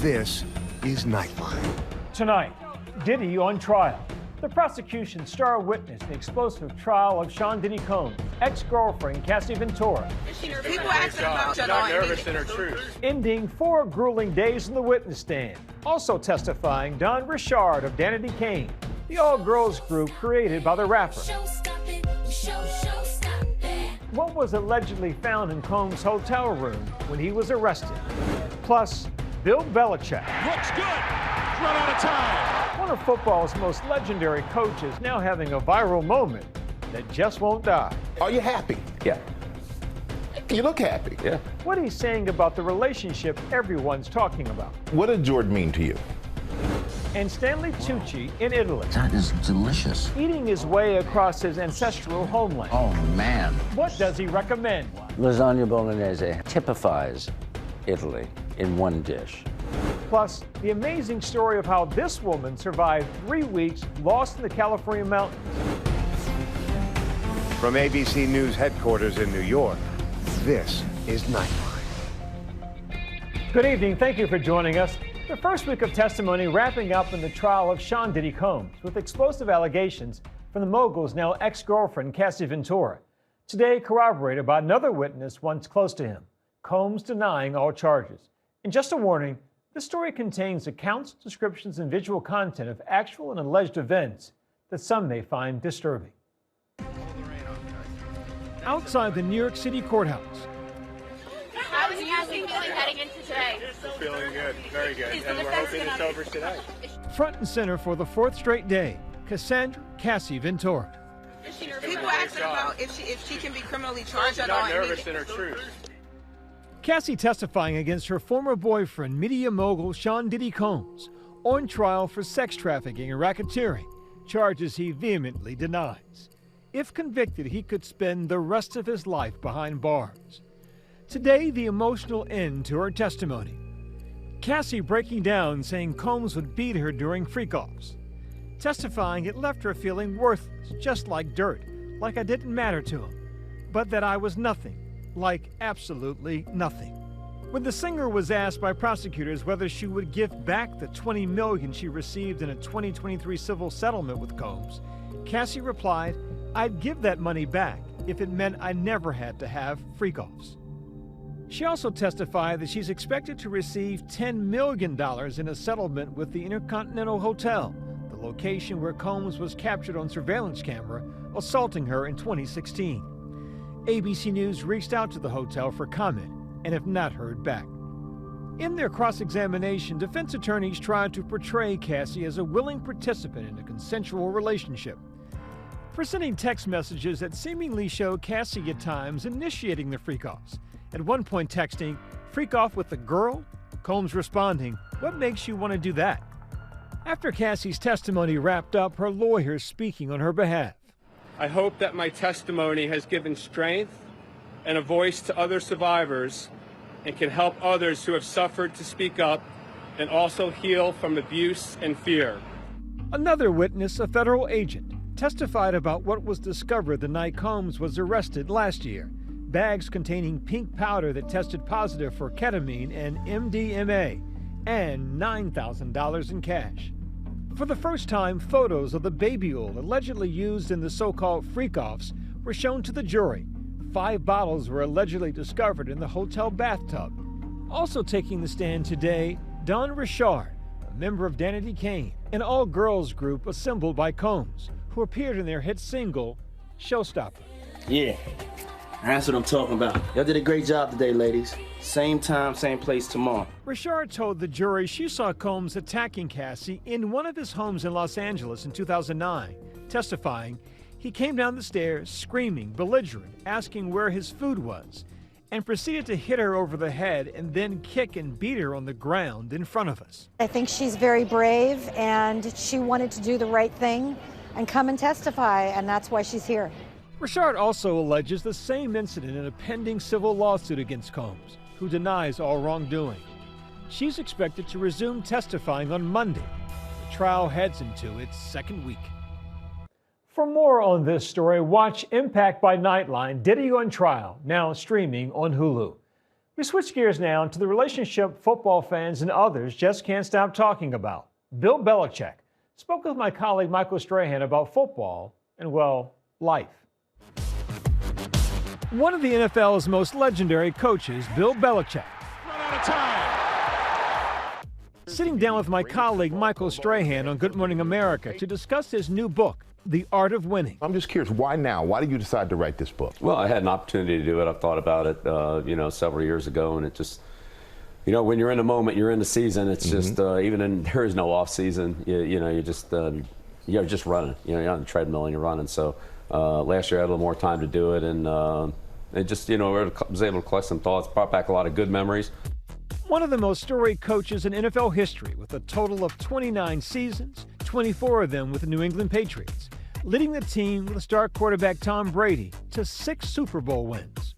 This is Nightline. Tonight, Diddy on trial. The prosecution's star witness in the explosive trial of Sean Diddy Combs' ex-girlfriend, Cassie Ventura. People asking about not nervous in her truth. Ending 4 grueling days in the witness stand. Also testifying, Don Richard of Danity Kane, the all-girls group created by the rapper. What was allegedly found in Combs' hotel room when he was arrested? Plus, Bill Belichick. Looks good. Run out of time. One of football's most legendary coaches now having a viral moment that just won't die. Are you happy? Yeah. You look happy. Yeah. What he's saying about the relationship everyone's talking about. What did Jordan mean to you? And Stanley Tucci in Italy. That is delicious. Eating his way across his ancestral homeland. Oh, man. What does he recommend? Lasagna bolognese typifies Italy in one dish. Plus, the amazing story of how this woman survived 3 weeks lost in the California mountains. From ABC News headquarters in New York, this is Nightline. Good evening. Thank you for joining us. The first week of testimony wrapping up in the trial of Sean Diddy Combs with explosive allegations from the mogul's now ex-girlfriend, Cassie Ventura. Today corroborated by another witness once close to him, Combs denying all charges. And just a warning, this story contains accounts, descriptions, and visual content of actual and alleged events that some may find disturbing. Outside the New York City courthouse. How is you feeling heading into today? We're feeling good, very good, and we're hoping it's over today. Front and center for the 4th straight day, Cassandra Cassie Ventura. People asking about if she can be criminally charged at all. Not nervous in her truth. Cassie testifying against her former boyfriend, media mogul Sean Diddy Combs, on trial for sex trafficking and racketeering, charges he vehemently denies. If convicted, he could spend the rest of his life behind bars. Today, the emotional end to her testimony. Cassie breaking down, saying Combs would beat her during freak-offs. Testifying it left her feeling worthless, just like dirt, like I didn't matter to him, but that I was nothing, like absolutely nothing. When the singer was asked by prosecutors whether she would give back the $20 million she received in a 2023 civil settlement with Combs, Cassie replied, "I'd give that money back if it meant I never had to have freak-offs." She also testified that she's expected to receive $10 million in a settlement with the Intercontinental Hotel, the location where Combs was captured on surveillance camera assaulting her in 2016. ABC News reached out to the hotel for comment and have not heard back. In their cross-examination, defense attorneys tried to portray Cassie as a willing participant in a consensual relationship, presenting text messages that seemingly show Cassie at times initiating the freak-offs. At one point texting, "Freak off with the girl?" Combs responding, "What makes you want to do that?" After Cassie's testimony wrapped up, her lawyers speaking on her behalf. I hope that my testimony has given strength and a voice to other survivors and can help others who have suffered to speak up and also heal from abuse and fear. Another witness, a federal agent, testified about what was discovered the night Combs was arrested last year. Bags containing pink powder that tested positive for ketamine and MDMA, and $9,000 in cash. For the first time, photos of the baby oil allegedly used in the so-called freak-offs were shown to the jury. 5 bottles were allegedly discovered in the hotel bathtub. Also taking the stand today, Don Richard, a member of Danity Kane, an all-girls group assembled by Combs, who appeared in their hit single, Showstopper. Yeah, that's what I'm talking about. Y'all did a great job today, ladies. Same time, same place tomorrow. Richard told the jury she saw Combs attacking Cassie in one of his homes in Los Angeles in 2009, testifying he came down the stairs screaming, belligerent, asking where his food was, and proceeded to hit her over the head and then kick and beat her on the ground in front of us. I think she's very brave, and she wanted to do the right thing and come and testify, and that's why she's here. Richard also alleges the same incident in a pending civil lawsuit against Combs, who denies all wrongdoing. She's expected to resume testifying on Monday. The trial heads into its 2nd week. For more on this story, watch Impact by Nightline, Diddy on Trial, now streaming on Hulu. We switch gears now to the relationship football fans and others just can't stop talking about. Bill Belichick spoke with my colleague Michael Strahan about football and, well, life. One of the NFL's most legendary coaches, Bill Belichick. Run out of time. Sitting down with my colleague Michael Strahan on Good Morning America to discuss his new book, The Art of Winning. I'm just curious, why now? Why did you decide to write this book? Well, I had an opportunity to do it. I've thought about it, several years ago, and it just, when you're in the moment, you're in the season. It's just there is no off season. You're just running. You're on the treadmill and you're running. So last year I had a little more time to do it, and it just was able to collect some thoughts, brought back a lot of good memories. One of the most storied coaches in NFL history, with a total of 29 seasons, 24 of them with the New England Patriots, leading the team with star quarterback Tom Brady to 6 Super Bowl wins.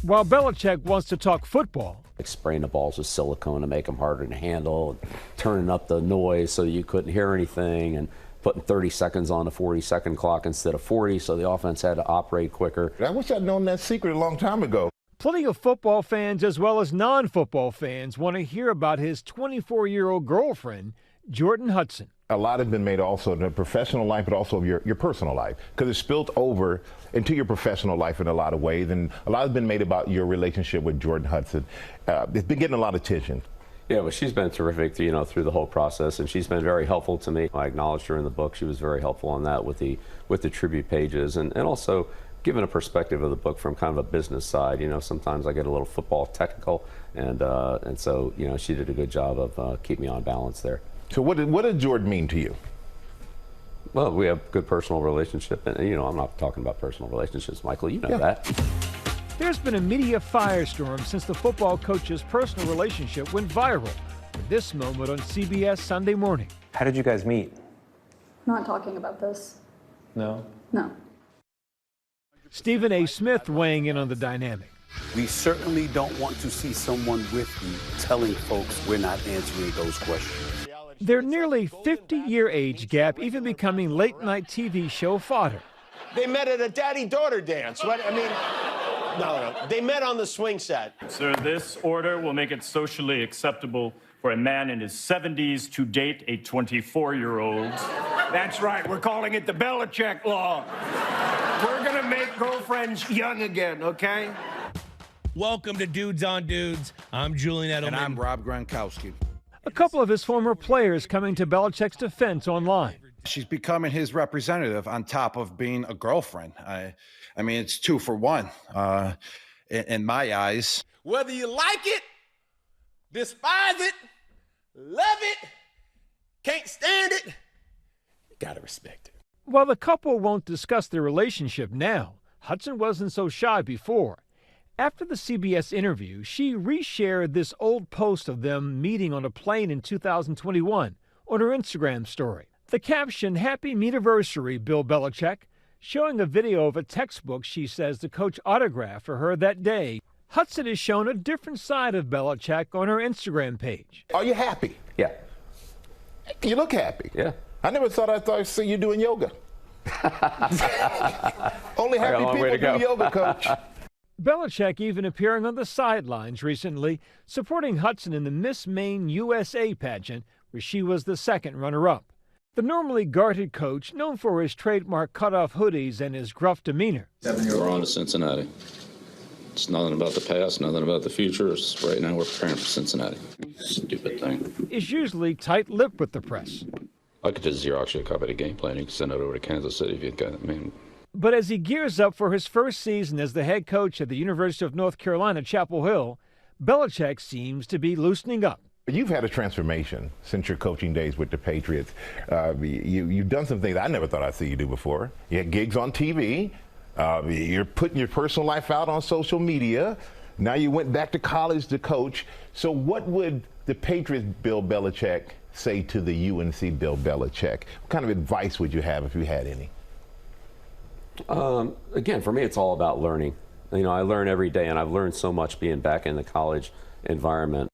While Belichick wants to talk football, like spraying the balls with silicone to make them harder to handle, and turning up the noise so you couldn't hear anything, and putting 30 seconds on the 40-second clock instead of 40, so the offense had to operate quicker. I wish I'd known that secret a long time ago. Plenty of football fans as well as non-football fans want to hear about his 24-year-old girlfriend, Jordan Hudson. A lot has been made also in the professional life, but also of your personal life, because it's spilled over into your professional life in a lot of ways, and a lot has been made about your relationship with Jordan Hudson. It's been getting a lot of attention. Yeah, well, she's been terrific, through the whole process, and she's been very helpful to me. I acknowledged her in the book. She was very helpful on that with the tribute pages, and also given a perspective of the book from kind of a business side. Sometimes I get a little football technical, and so she did a good job of keeping me on balance there. So what did Jordan mean to you? Well, we have a good personal relationship, and I'm not talking about personal relationships, Michael. You know that. There's been a media firestorm since the football coach's personal relationship went viral, with this moment on CBS Sunday Morning. How did you guys meet? Not talking about this. No? No. Stephen A. Smith weighing in on the dynamic. We certainly don't want to see someone with you telling folks we're not answering those questions. Their nearly 50-year age gap even becoming late-night TV show fodder. They met at a daddy-daughter dance, right? No. They met on the swing set. Sir, this order will make it socially acceptable for a man in his 70s to date a 24-year-old. That's right. We're calling it the Belichick Law. We're going to make girlfriends young again, okay? Welcome to Dudes on Dudes. I'm Julian Edelman. And I'm Rob Gronkowski. A couple of his former players coming to Belichick's defense online. She's becoming his representative on top of being a girlfriend. I mean, it's 2 for 1 in my eyes. Whether you like it, despise it, love it, can't stand it, you gotta respect it. While the couple won't discuss their relationship now, Hudson wasn't so shy before. After the CBS interview, she reshared this old post of them meeting on a plane in 2021 on her Instagram story. The caption, "Happy Meetiversary, Bill Belichick," showing a video of a textbook she says the coach autographed for her that day. Hudson has shown a different side of Belichick on her Instagram page. Are you happy? Yeah. You look happy. Yeah. I never thought I'd see you doing yoga. Only happy people do yoga, Coach. Belichick even appearing on the sidelines recently, supporting Hudson in the Miss Maine USA pageant, where she was the second runner-up. The normally guarded coach, known for his trademark cut-off hoodies and his gruff demeanor. We're on to Cincinnati. It's nothing about the past, nothing about the future. It's right now we're preparing for Cincinnati. Stupid thing. Is usually tight-lipped with the press. I could just Xerox you a copy of the game plan. You can send it over to Kansas City if you got it. But as he gears up for his first season as the head coach at the University of North Carolina, Chapel Hill, Belichick seems to be loosening up. You've had a transformation since your coaching days with the Patriots. You've done some things I never thought I'd see you do before. You had gigs on TV. You're putting your personal life out on social media. Now you went back to college to coach. So what would the Patriots Bill Belichick say to the UNC Bill Belichick? What kind of advice would you have if you had any? Again, for me, it's all about learning. I learn every day, and I've learned so much being back in the college environment.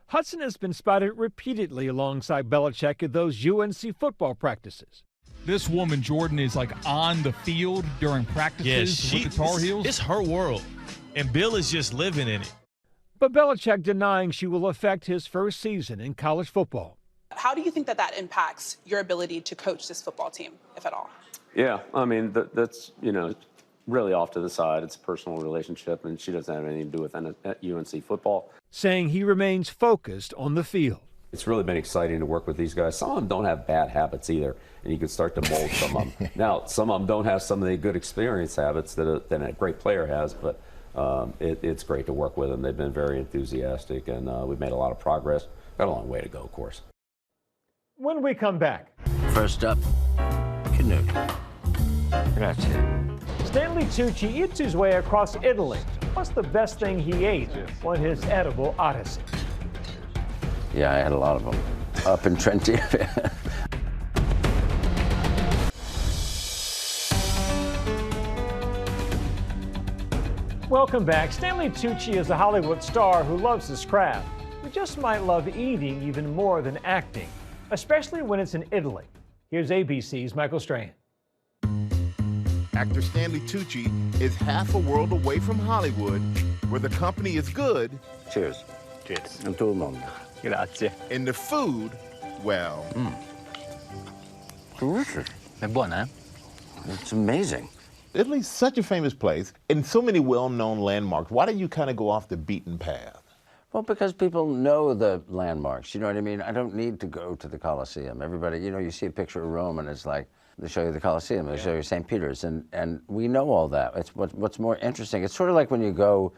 Hudson has been spotted repeatedly alongside Belichick at those UNC football practices. This woman, Jordan, is like on the field during practices with the Tar Heels. It's her world, and Bill is just living in it. but Belichick denying she will affect his first season in college football. How do you think that impacts your ability to coach this football team, if at all? Yeah, I mean, that's, really off to the side. It's a personal relationship, and she doesn't have anything to do with UNC football. Saying he remains focused on the field. It's really been exciting to work with these guys. Some of them don't have bad habits either, and you can start to mold some of them. Now, some of them don't have some of the good experience habits that a great player has, but it's great to work with them. They've been very enthusiastic, and we've made a lot of progress. Got a long way to go, of course. When we come back. First up, canoe. Grazie. Stanley Tucci eats his way across Italy. What's the best thing he ate on his edible odyssey? Yeah, I had a lot of them. Up in Trentino. Welcome back. Stanley Tucci is a Hollywood star who loves his craft. He just might love eating even more than acting, especially when it's in Italy. Here's ABC's Michael Strahan. Actor Stanley Tucci is half a world away from Hollywood, where the company is good. Cheers. Cheers. A tutto il mondo. Grazie. And the food, well. Delicious. È buona, eh? It's amazing. Italy's such a famous place, and so many well-known landmarks. Why do you kind of go off the beaten path? Well, because people know the landmarks, you know what I mean? I don't need to go to the Colosseum. Everybody, you see a picture of Rome and it's like, they show you the Colosseum, they show you St. Peter's, and we know all that. It's what's more interesting. It's sort of like when you go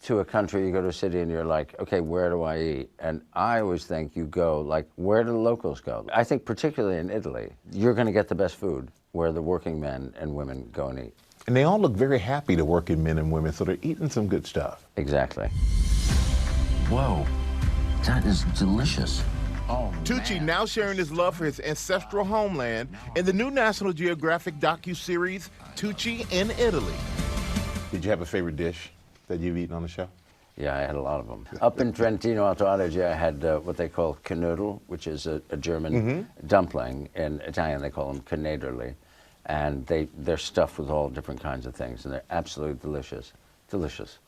to a country, you go to a city and you're like, okay, where do I eat? And I always think you go, like, where do the locals go? I think particularly in Italy, you're gonna get the best food where the working men and women go and eat. And they all look very happy, the working men and women, so they're eating some good stuff. Exactly. Whoa, that is delicious. Oh, Tucci now sharing his love for his ancestral homeland in the new National Geographic docuseries, Tucci in Italy. Did you have a favorite dish that you've eaten on the show? Yeah, I had a lot of them. Up in Trentino Alto Adige, I had what they call canoodle, which is a German dumpling. In Italian, they call them canederli. And they're stuffed with all different kinds of things, and they're absolutely delicious. Delicious.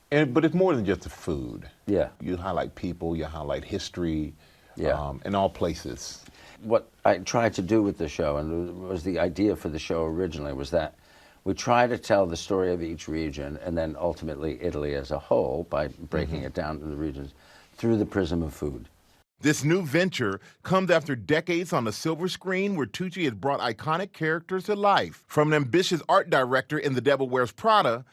But it's more than just the food. Yeah. You highlight people, you highlight history, yeah. In all places. What I tried to do with the show, and was the idea for the show originally, was that we try to tell the story of each region, and then ultimately Italy as a whole, by breaking it down to the regions, through the prism of food. This new venture comes after decades on the silver screen where Tucci has brought iconic characters to life. From an ambitious art director in The Devil Wears Prada,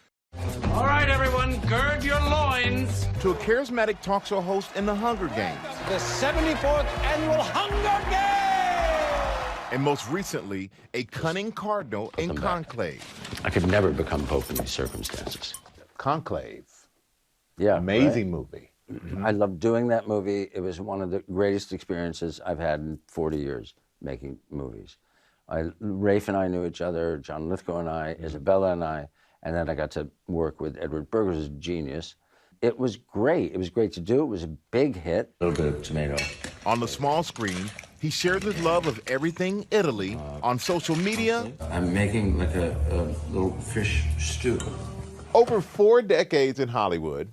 All right, everyone, gird your loins. to a charismatic talk show host in The Hunger Games. The 74th Annual Hunger Games! And most recently, a cunning cardinal in Conclave. I could never become Pope in these circumstances. Conclave. Yeah. Amazing movie. I loved doing that movie. It was one of the greatest experiences I've had in 40 years making movies. Rafe and I knew each other, John Lithgow and I, Isabella and I, and then I got to work with Edward Berger, who's a genius. It was great. It was great to do. It was a big hit. A little bit of tomato. On the small screen, he shares his love of everything Italy. On social media, I'm making like a little fish stew. Over 4 decades in Hollywood,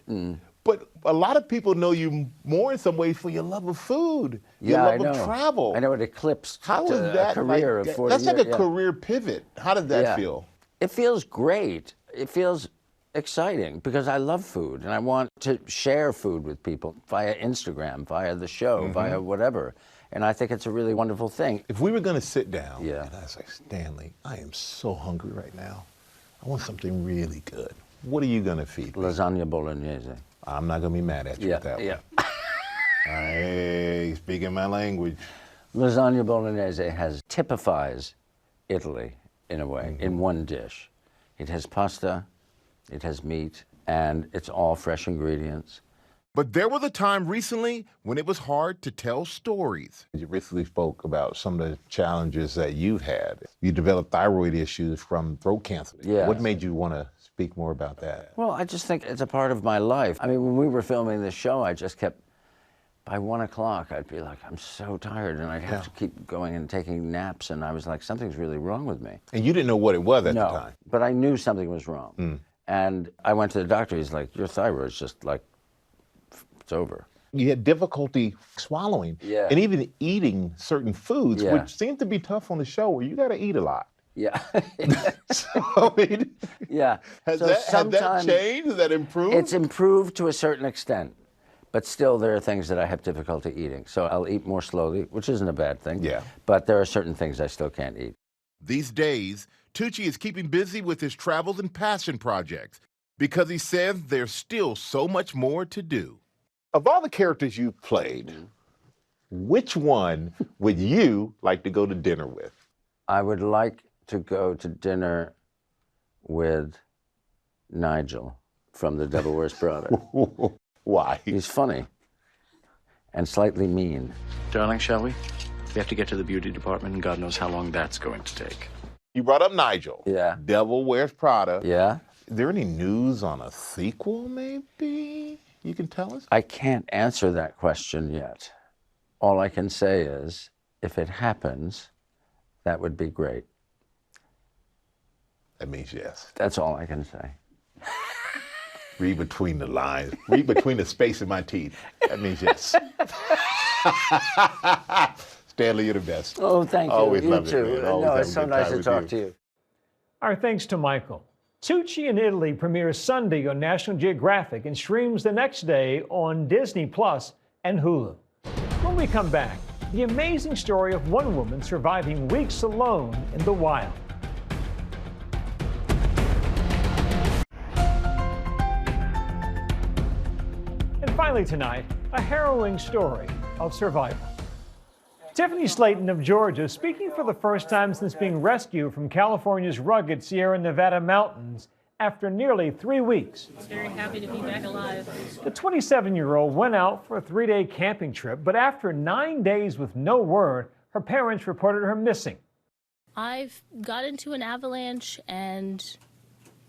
but a lot of people know you more in some ways for your love of food, your love of travel. I know it eclipsed How was that a career of 40 That's years. like a career pivot. How did that feel? It feels great. It feels exciting because I love food and I want to share food with people via Instagram, via the show, via whatever. And I think it's a really wonderful thing. If we were going to sit down, Yeah. and I was like, Stanley, I am so hungry right now. I want something really good. What are you going to feed me? Lasagna bolognese. I'm not going to be mad at you with that one. Hey, speaking my language. Lasagna bolognese typifies Italy in a way, in one dish. It has pasta, it has meat, and it's all fresh ingredients. But there was a time recently when it was hard to tell stories. You recently spoke about some of the challenges that you've had. You developed thyroid issues from throat cancer. Yeah. What made you want to speak more about that? Well, I just think it's a part of my life. I mean, when we were filming this show, I just kept, by 1 o'clock, I'd be like, I'm so tired, and I'd have to keep going and taking naps, and I was like, something's really wrong with me. And you didn't know what it was at the time? But I knew something was wrong. And I went to the doctor, he's like, your thyroid's just like it's over. You had difficulty swallowing and even eating certain foods, which seemed to be tough on the show where you got to eat a lot. Yeah. So, I mean, has that changed? Has that improved? It's improved to a certain extent, but still there are things that I have difficulty eating. So I'll eat more slowly, which isn't a bad thing. Yeah. But there are certain things I still can't eat. These days, Tucci is keeping busy with his travels and passion projects because he says there's still so much more to do. Of all the characters you've played, which one would you like to go to dinner with? I would like to go to dinner with Nigel from The Devil Wears Prada. Why? He's funny and slightly mean. Darling, shall we? We have to get to the beauty department, and God knows how long that's going to take. You brought up Nigel. Yeah. Devil Wears Prada. Yeah. Is there any news on a sequel, maybe? You can tell us? I can't answer that question yet. All I can say is, if it happens, that would be great. That means yes. That's all I can say. Read between the lines. Read between the space in my teeth. That means yes. Stanley, you're the best. Oh, thank you. Always You love too. it, man. Always No, have it's a so good nice time to with talk you. to you. Our thanks to Michael. Tucci in Italy premieres Sunday on National Geographic and streams the next day on Disney Plus and Hulu. When we come back, the amazing story of one woman surviving weeks alone in the wild. And finally tonight, a harrowing story of survival. Tiffany Slayton of Georgia speaking for the first time since being rescued from California's rugged Sierra Nevada mountains after nearly 3 weeks. Very happy to be back alive. The 27-year-old went out for a 3-day camping trip, but after 9 days with no word, her parents reported her missing. I've got into an avalanche and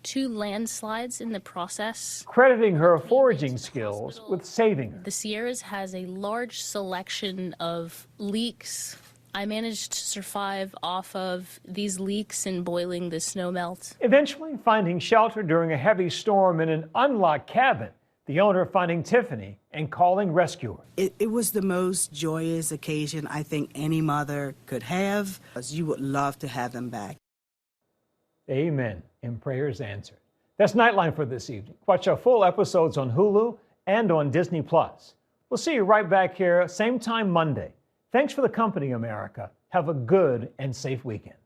2 landslides in the process. Crediting her foraging skills with saving her. The Sierras has a large selection of leeks. I managed to survive off of these leeks and boiling the snowmelt. Eventually finding shelter during a heavy storm in an unlocked cabin, the owner finding Tiffany and calling rescuers. It was the most joyous occasion I think any mother could have, because you would love to have them back. Amen. And prayers answered. That's Nightline for this evening. Watch our full episodes on Hulu and on Disney Plus. We'll see you right back here, same time Monday. Thanks for the company, America. Have a good and safe weekend.